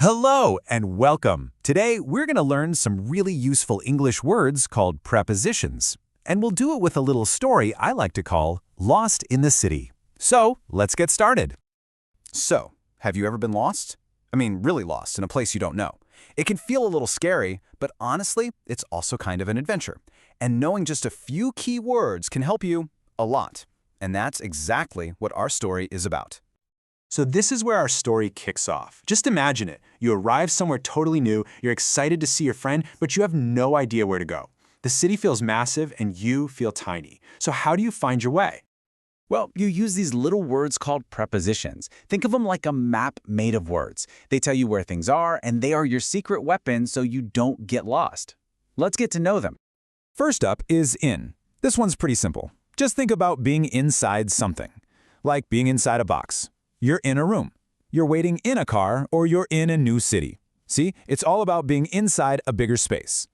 Hello and welcome. Today, we're going to learn some really useful English words called prepositions. And we'll do it with a little story I like to call Lost in the City. So, let's get started. So, have you ever been lost? I mean, really lost in a place you don't know. It can feel a little scary, but honestly, it's also kind of an adventure. And knowing just a few key words can help you a lot. And that's exactly what our story is about. So this is where our story kicks off. Just imagine it. You arrive somewhere totally new, you're excited to see your friend, but you have no idea where to go. The city feels massive and you feel tiny. So how do you find your way? Well, you use these little words called prepositions. Think of them like a map made of words. They tell you where things are, and they are your secret weapon so you don't get lost. Let's get to know them. First up is in. This one's pretty simple. Just think about being inside something, like being inside a box. You're in a room. You're waiting in a car, or you're in a new city. See, it's all about being inside a bigger space.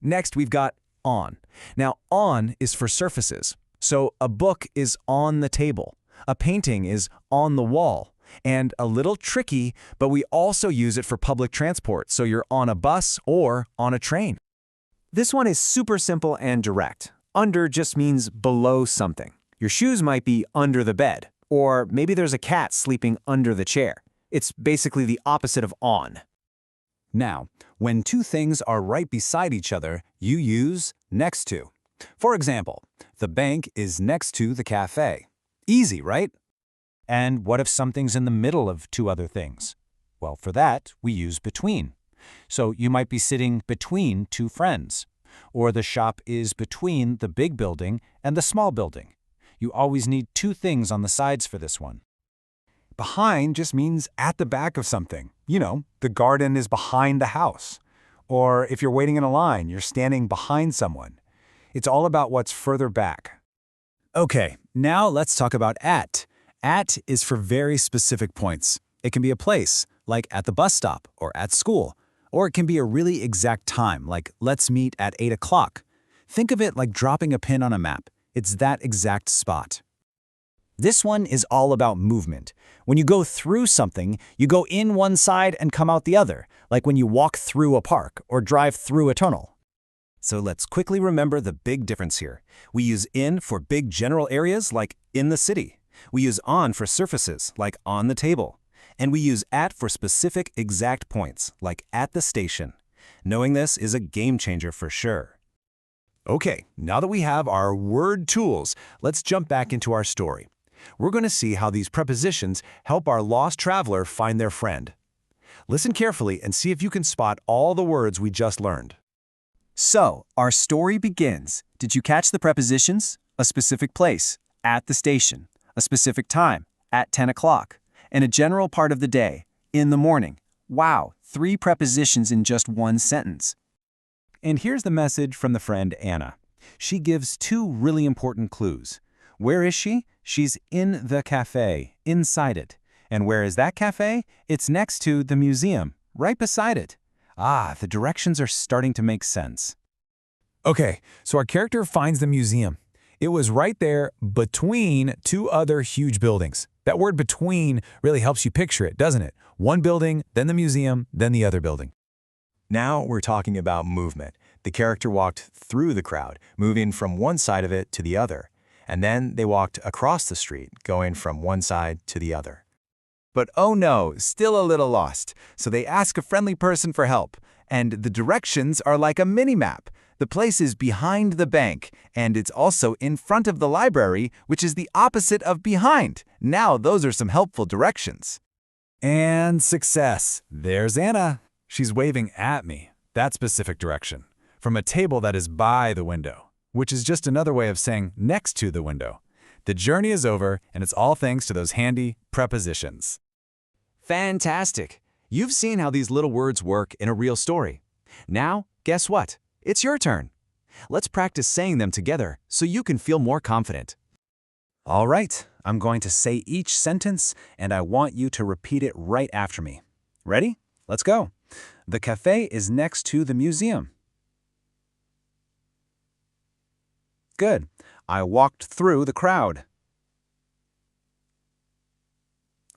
Next, we've got on. Now, on is for surfaces. So a book is on the table. A painting is on the wall. And a little tricky, but we also use it for public transport, so you're on a bus or on a train. This one is super simple and direct. Under just means below something. Your shoes might be under the bed. Or maybe there's a cat sleeping under the chair. It's basically the opposite of on. Now, when two things are right beside each other, you use next to. For example, the bank is next to the cafe. Easy, right? And what if something's in the middle of two other things? Well, for that, we use between. So you might be sitting between two friends. Or the shop is between the big building and the small building. You always need two things on the sides for this one. Behind just means at the back of something. You know, the garden is behind the house. Or if you're waiting in a line, you're standing behind someone. It's all about what's further back. Okay, now let's talk about at. At is for very specific points. It can be a place, like at the bus stop or at school. Or it can be a really exact time, like let's meet at 8 o'clock. Think of it like dropping a pin on a map. It's that exact spot. This one is all about movement. When you go through something, you go in one side and come out the other, like when you walk through a park or drive through a tunnel. So let's quickly remember the big difference here. We use in for big general areas like in the city. We use on for surfaces like on the table. And we use at for specific exact points like at the station. Knowing this is a game changer for sure. Okay, now that we have our word tools, let's jump back into our story. We're going to see how these prepositions help our lost traveler find their friend. Listen carefully and see if you can spot all the words we just learned. So, our story begins. Did you catch the prepositions? A specific place, at the station. A specific time, at 10 o'clock. And a general part of the day, in the morning. Wow, 3 prepositions in just one sentence. And here's the message from the friend Anna. She gives 2 really important clues. Where is she? She's in the cafe, inside it. And where is that cafe? It's next to the museum, right beside it. Ah, the directions are starting to make sense. Okay, so our character finds the museum. It was right there between 2 other huge buildings. That word between really helps you picture it, doesn't it? One building, then the museum, then the other building. Now we're talking about movement. The character walked through the crowd, moving from one side of it to the other. And then they walked across the street, going from one side to the other. But oh no, still a little lost. So they ask a friendly person for help. And the directions are like a mini-map. The place is behind the bank, and it's also in front of the library, which is the opposite of behind. Now those are some helpful directions. And success. There's Anna. She's waving at me, that specific direction, from a table that is by the window, which is just another way of saying next to the window. The journey is over, and it's all thanks to those handy prepositions. Fantastic! You've seen how these little words work in a real story. Now, guess what? It's your turn. Let's practice saying them together so you can feel more confident. All right, I'm going to say each sentence, and I want you to repeat it right after me. Ready? Let's go. The cafe is next to the museum. Good. I walked through the crowd.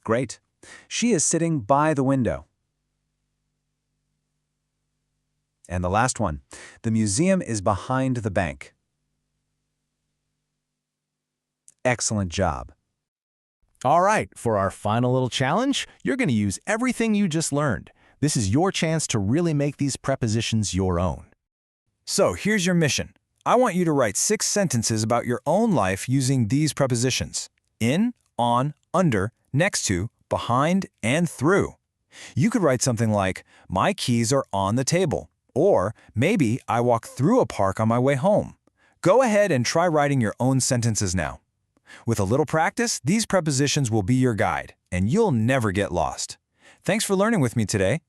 Great. She is sitting by the window. And the last one. The museum is behind the bank. Excellent job. All right, for our final little challenge, you're going to use everything you just learned. This is your chance to really make these prepositions your own. So here's your mission. I want you to write 6 sentences about your own life using these prepositions: in, on, under, next to, behind, and through. You could write something like, my keys are on the table, or maybe I walk through a park on my way home. Go ahead and try writing your own sentences now. With a little practice, these prepositions will be your guide, and you'll never get lost. Thanks for learning with me today.